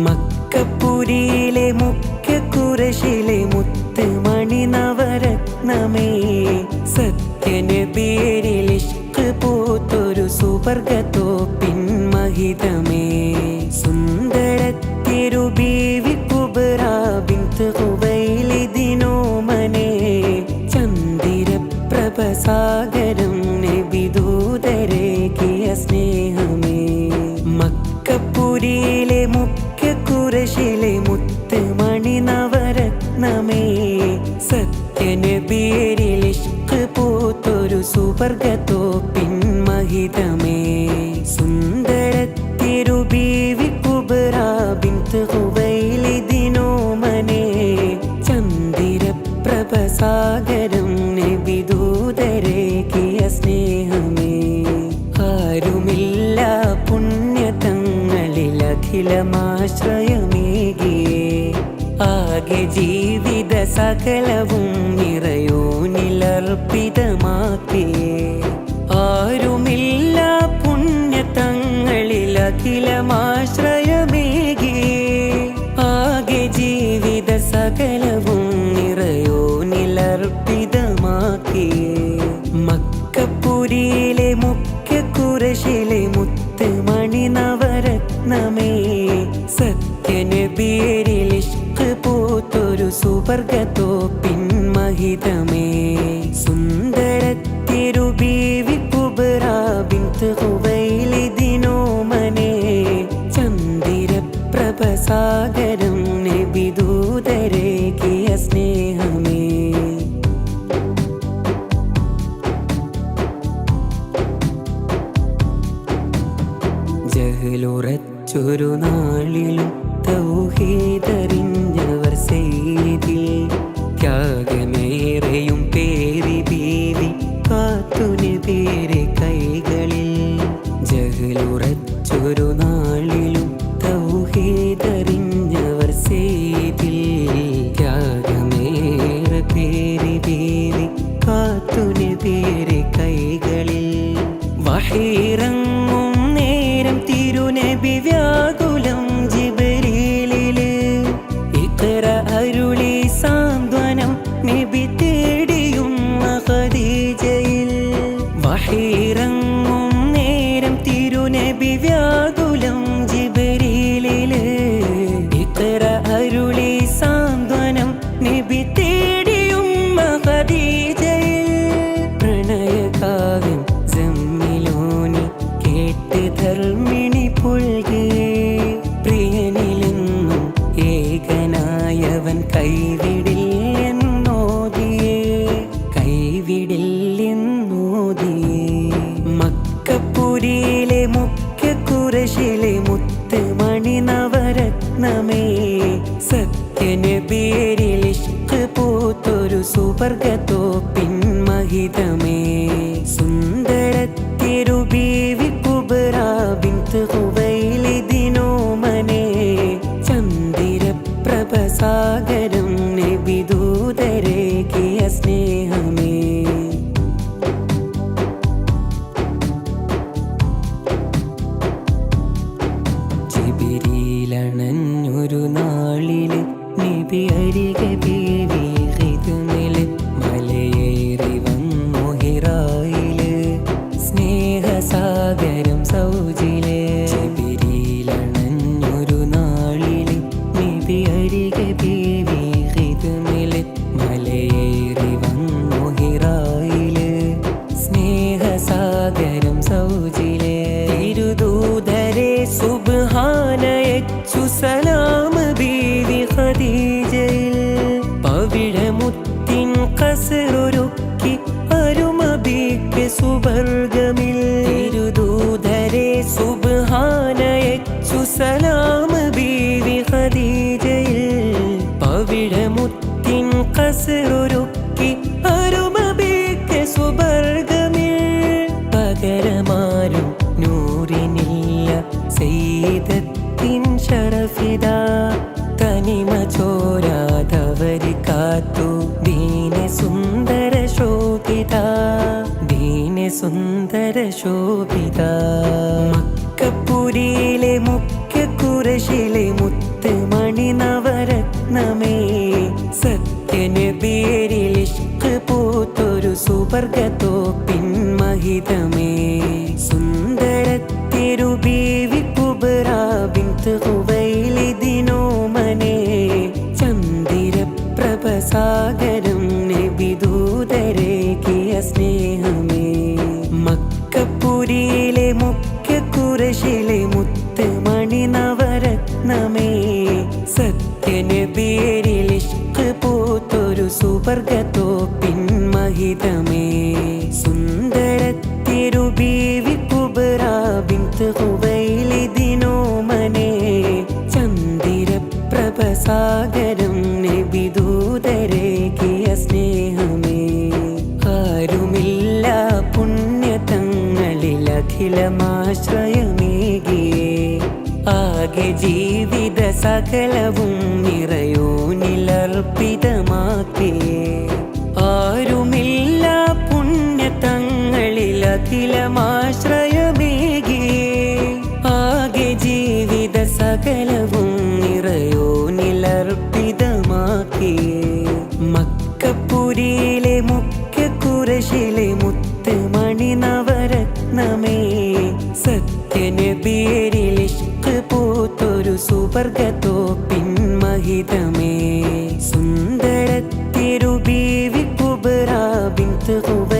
മക്കപ്പുരിയിലെ മുഖ്യ കുറശിലെ മുത്ത് മണി നവരത്നമേ, സത്യനബിയിൽ ഇഷ്ക് പൂത്തൊരു സുവർഗത്തോപ്പിൻ മഹിതമേ, സുന്ദരത്തിരു ബീവി കുബ്ര ബിൻത് ഖുവൈലിദിനോമനെ, ചന്ദിരപ്രഭസാഗരം നബിദൂതരേകിയ സ്നേഹമേ. മക്കപ്പുരിയിലെ മുഖ്യ കുറശിലെ മുത്ത് മണി നവരത്നമേ, സത്യനബിയിൽ ഇഷ്ക് പൂത്തൊരു സുവർഗത്തോപ്പിൻ മഹിതമേ, സുന്ദരത്തിരു ബീവി കുബ്ര ബിൻത് ഖുവൈലിദിനോമനെ, ചന്ദിരപ്രഭസാഗരം നബിദൂതരേകിയ സ്നേഹമേ. ആരുമില്ല പുണ്യതങ്ങളിൽ അഖിലമാശ്രയമേകിയേ, ആകെ ജീവിത സകലവും നിറയോനിലർപ്പിതമാക്കിയേ. ആരുമില്ല പുണ്യതങ്ങളിൽ അഖിലമാശ്രയമേകിയേ, ആകെ ജീവിത സകലവും നിറയോനിലർപ്പിതമാക്കിയേ. മക്കപ്പുരിയിലെ മുഖ്യ കുറശിലെ മുത്ത് മണി നവരത്നമേ, സത്യനബിയിൽ ഇഷ്ക് പൂത്തൊരു സുവർഗത്തോപ്പിൻ മഹിതമേ, സുന്ദരത്തിരു ബീവി കുബ്ര ബിൻത് ഖുവൈലിദിനോമനെ, ചന്ദിരപ്രഭസാഗരം നബിദൂതരേകിയ സ്നേഹമേ. ജഹലുറച്ചൊരു നാളിലും തൗഹീദറിഞ്ഞവർ സെയ്തിൽ, ത്യാഗമേറെയും പേരി ബീവി കാത്തുനബിയുടെ കൈകളിൽ. ജഹലുറച്ചൊരു നാളിലും തൗഹീദറിഞ്ഞവർ സെയ്തിൽ, ത്യാഗമേറെ പേരി ബീവി കാത്തുനബിയുടെ കൈകളിൽ. വഹീറങ്ങും നേരം തിരുനബി വ്യാകുലം ജിബ്രീലില്, ഇഖ്റ അരുളി സാന്ത്വനം നബി തേടിയും ഖദീജയിൽ. വഹീറങ്ങും നേരം തിരുനബി വ്യാകുലം ജിബ്രീലില്, ഇഖ്റ അരുളി സാന്ത്വനം നബി തേടിയും ഖദീജയിൽ. പ്രണയകാവ്യം ജമ്മിലോനി കേട്ട് ധർമ്മിണി പുൽകിയേ, പ്രിയനിലെന്നും ഏകനായവൻ കൈവിടില്ലെന്നോദിയേ, കൈവിടില്ലെന്നോദിയേ. മക്കപ്പുരിയിലെ മുഖ്യ കുറശിലെ മുത്ത് മണി നവരത്നമേ, സത്യനബിയിൽ ഇഷ്ക് പൂത്തൊരു സുവർഗത്തോപ്പിൻ മഹിതമേ, സുന്ദരത്തിരു ബീവി കുബ്ര ബിൻത് ഖുവൈലിദിനോമനെ, ചന്ദിരപ്രഭസാഗരം നബിദൂതരേകിയ സ്നേഹമേ. ജിബ്രീലണഞ്ഞൊരു നാളില് നബി അരികെ ബീവി ഖിദ്മില്, മലയേറി വന്നു ഹിറായില്, സ്നേഹസാഗരം സൗജിലെ. ജിബ്രീലണഞ്ഞൊരു നാളില് നബി അരികെ ബീവി ഖിദ്മില്, മലയേറി വന്നു ഹിറായില്, സ്നേഹസാഗരം സൗജിലെ. തിരുദൂതരെ സുബ്ഹാനയച്ചു സലാം ബീവി ഖദീജയിൽ, പവിഴമുത്തിൻ ഖസ്റൊരുക്കി അരുമബിക്ക് സുവർഗമിൽ. തിരുദൂതരെ സുബ്ഹാനയച്ചു സലാം ബീവി ഖദീജയിൽ, പവിഴമുത്തിൻ ഖസ്റൊരുക്കി അരുമബിക്ക് സുവർഗമിൽ. പകരമാരും നൂറിനില്ല സയ്യിദത്തിൻ ശറഫിദ, തനിമ ചോരാതവരി കാത്തു ദീനെ സുന്ദര ശോഭിത, ദീനെ സുന്ദര ശോഭിത. മക്കപ്പുരിയിലെ മുഖ്യ കുറശിലെ മുത്ത് മണി നവരത്നമേ സത്യനബിയരിൽ ഇഷ്ക് പൂത്തൊരു സുവർഗത്തോപ്പിൻ മഹിതമേ സുന്ദരത്തിരു ബീവി കുബ്ര ബിൻത് ഖുവൈലിദിനോമനെ ചന്ദിരപ്രഭസാഗരം നബിദൂതരേകിയ സ്നേഹമേ മക്കപ്പുരിയിലെ മുഖ്യ കുറശിലെ മുത്ത് മണി നവരത്നമേ സത്യനബിയരിൽ ഇഷ്ക് പൂത്തൊരു സുവർഗത്തോപ്പിൻ മഹിതമേ സുന്ദരത്തിരു ബീവി കുബ്ര ബിൻത് ഖുവൈലിദിനോമനെ ചന്ദിരപ്രഭസാഗരം നബിദൂതരേകിയ സ്നേഹമേ ആരുമില്ല പുണ്യതങ്ങളിൽ അഖിലമാശ്രയമേകിയേ ആകെ ജീവിത സകലവും നിറയോനിലർപ്പിതമാക്കിയേ ആരുമില്ല പുണ്യതങ്ങളിൽ അഖിലമാശ്രയമേകിയേ ആകെ ജീവിത സകലവും നിറയോനിലർപ്പിതമാക്കിയേ മക്കപ്പുരിയിലെ മുഖ്യ കുറശിലെ മുത്ത് മണി നവരത്നമേ സത്യനബിയരിൽ ഇഷ്ക് പൂത്തൊരു സുവർഗത്തോപ്പിൻ മഹിതമേ സുന്ദരത്തിരു ബീവി കുബ്ര ബിൻത് ഖുവൈലിദിനോമനെ